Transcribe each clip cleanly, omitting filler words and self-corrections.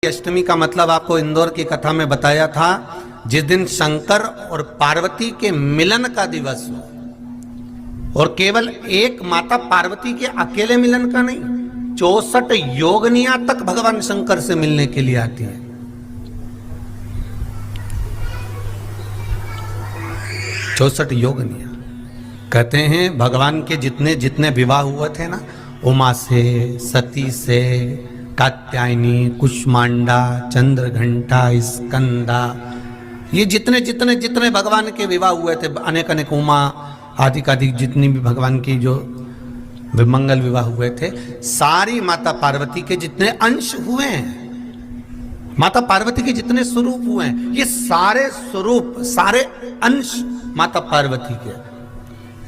अष्टमी का मतलब आपको इंदौर की कथा में बताया था, जिस दिन शंकर और पार्वती के मिलन का दिवस हो। और केवल एक माता पार्वती के अकेले मिलन का नहीं, 64 योगनियां तक भगवान शंकर से मिलने के लिए आती है। चौसठ योगनियां कहते हैं भगवान के जितने जितने विवाह हुए थे ना, उमा से, सती से, कात्यायनी, कुष्मांडा, चंद्रघंटा, स्कंदा, ये जितने जितने जितने भगवान के विवाह हुए थे, अनेक अनेक उमा आदि का जितनी भी भगवान की जो विमंगल विवाह हुए थे, सारी माता पार्वती के जितने अंश हुए हैं, माता पार्वती के जितने स्वरूप हुए हैं, ये सारे स्वरूप, सारे अंश माता पार्वती के।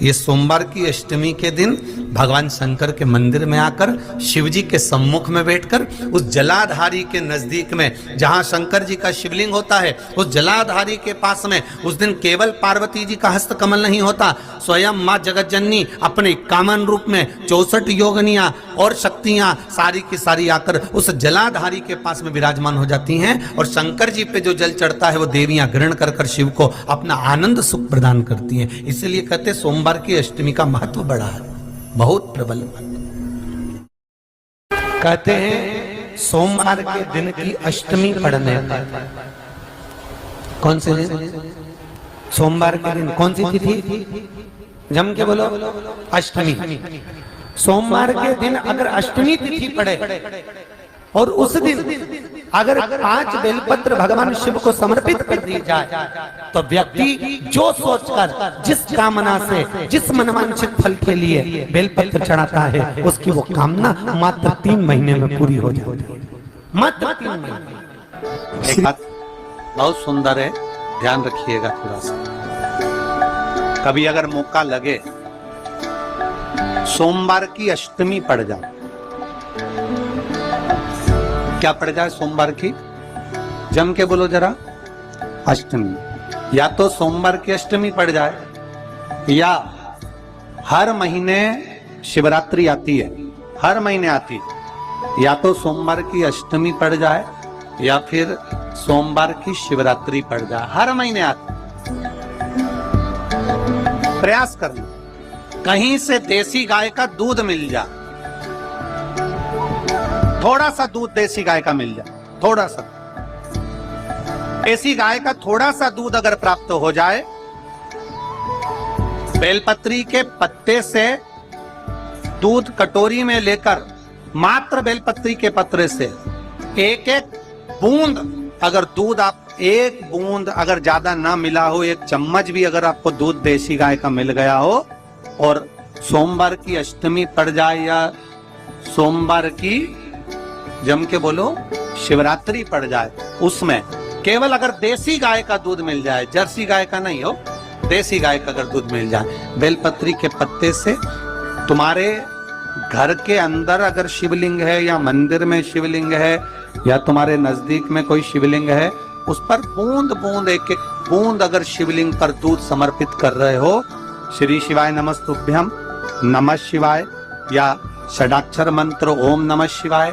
ये सोमवार की अष्टमी के दिन भगवान शंकर के मंदिर में आकर शिवजी के सम्मुख में बैठकर उस जलाधारी के नजदीक में, जहां शंकर जी का शिवलिंग होता है, उस जलाधारी के पास में उस दिन केवल पार्वती जी का हस्त कमल नहीं होता, स्वयं मां जगत जननी अपने कामन रूप में 64 योगनियां और शक्तियां सारी की सारी आकर उस जलाधारी के पास में विराजमान हो जाती हैं। और शंकर जी पे जो जल चढ़ता है वो देवियां ग्रहण कर कर शिव को अपना आनंद सुख प्रदान करती हैं। इसलिए कहते सोमवार की अष्टमी का महत्व बड़ा है, बहुत प्रबल महत्व। कहते हैं सोमवार के दिन की अष्टमी पढ़ने पर, कौन से दिन? सोमवार के दिन कौन सी तिथि? जम के बोलो, अष्टमी। सोमवार के दिन अगर अष्टमी तिथि पड़े और उस दिन अगर 5 बेलपत्र भगवान शिव को समर्पित कर दी जाए, तो व्यक्ति जो सोचकर, जिस कामना से, जिस मनवांछित फल के लिए बेलपत्र चढ़ाता है, उसकी वो कामना मात्र 3 महीने में पूरी हो जाती है। मात्र 3 महीने। एक बात बहुत सुंदर है, ध्यान रखिएगा थोड़ा सा। कभी अगर मौका लगे, सोमवार की अष्टमी पड़ जाए, क्या पड़ जाए? सोमवार की, जम के बोलो जरा, अष्टमी। या तो सोमवार की अष्टमी पड़ जाए, या हर महीने शिवरात्रि आती है, हर महीने आती है, या तो सोमवार की अष्टमी पड़ जाए या फिर सोमवार की शिवरात्रि पड़ जाए, हर महीने आती। प्रयास करना कहीं से देसी गाय का दूध मिल जाए, थोड़ा सा दूध देसी गाय का मिल जाए, थोड़ा सा देसी गाय का थोड़ा सा दूध अगर प्राप्त हो जाए, बेलपत्री के पत्ते से दूध कटोरी में लेकर, मात्र बेलपत्री के पत्रे से एक एक बूंद अगर दूध, आप एक बूंद अगर ज्यादा ना मिला हो, 1 चम्मच भी अगर आपको दूध देसी गाय का मिल गया हो, और सोमवार की अष्टमी पड़ जाए या सोमवार की, जम के बोलो, शिवरात्रि पड़ जाए, उसमें केवल अगर देसी गाय का दूध मिल जाए, जर्सी गाय का नहीं हो, देसी गाय का अगर दूध मिल जाए, बेलपत्री के पत्ते से, तुम्हारे घर के अंदर अगर शिवलिंग है या मंदिर में शिवलिंग है या तुम्हारे नजदीक में कोई शिवलिंग है, उस पर बूंद बूंद, एक एक बूंद अगर शिवलिंग पर दूध समर्पित कर रहे हो, श्री शिवाय नमस्तुभ्यम, नमः शिवाय, या षडाक्षर मंत्र ओम नमः शिवाय,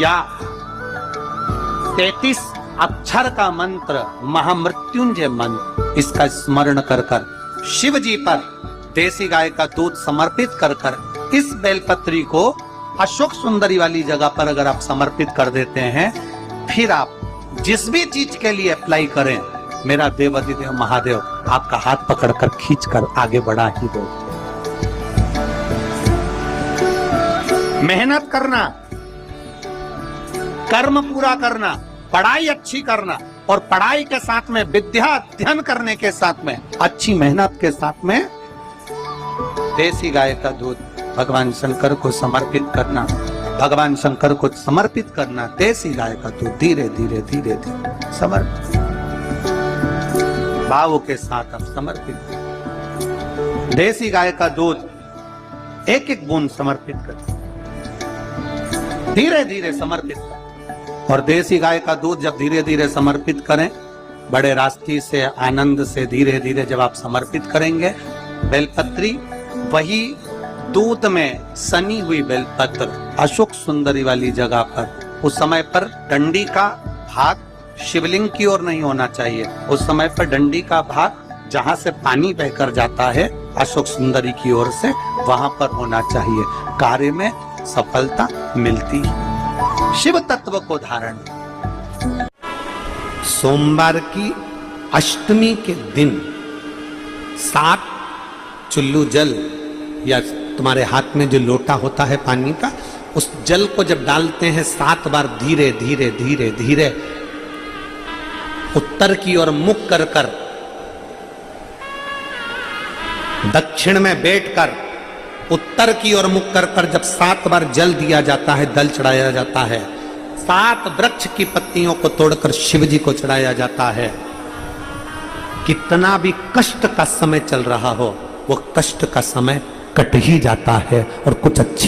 या 33 अक्षर का मंत्र महामृत्युंजय मंत्र, इसका स्मरण कर कर शिव जी पर देसी गाय का दूध समर्पित कर कर इस बेलपत्री को अशोक सुंदरी वाली जगह पर अगर आप समर्पित कर देते हैं, फिर आप जिस भी चीज के लिए अप्लाई करें, मेरा देवाधिदेव महादेव आपका हाथ पकड़कर खींचकर आगे बढ़ा ही दो। मेहनत करना, कर्म पूरा करना, पढ़ाई अच्छी करना, और पढ़ाई के साथ में विद्या अध्ययन करने के साथ में, अच्छी मेहनत के साथ में देसी गाय का दूध भगवान शंकर को समर्पित करना, भगवान शंकर को समर्पित करना, देसी गाय का दूध धीरे धीरे धीरे धीरे समर्पित, भावों के साथ आप समर्पित, देसी गाय का दूध एक एक बूंद समर्पित कर, धीरे धीरे समर्पित कर। और देसी गाय का दूध जब धीरे धीरे समर्पित करें, बड़े रास्ती से, आनंद से धीरे धीरे जब आप समर्पित करेंगे, बेलपत्री वही दूध में सनी हुई बेलपत्र अशोक सुंदरी वाली जगह पर उस समय पर डंडी का भाग शिवलिंग की ओर नहीं होना चाहिए। उस समय पर डंडी का भाग जहां से पानी बहकर जाता है अशोक सुंदरी की ओर से, वहां पर होना चाहिए। कार्य में सफलता मिलती है। शिव तत्व को धारण। सोमवार की अष्टमी के दिन 7 चुल्लू जल या तुम्हारे हाथ में जो लोटा होता है पानी का, उस जल को जब डालते हैं 7 बार धीरे धीरे धीरे धीरे उत्तर की ओर मुख कर कर, दक्षिण में बैठकर उत्तर की ओर मुख कर कर जब 7 बार जल दिया जाता है, दल चढ़ाया जाता है, 7 वृक्ष की पत्तियों को तोड़कर शिव जी को चढ़ाया जाता है। कितना भी कष्ट का समय चल रहा हो, वो कष्ट का समय कट ही जाता है और कुछ अच्छी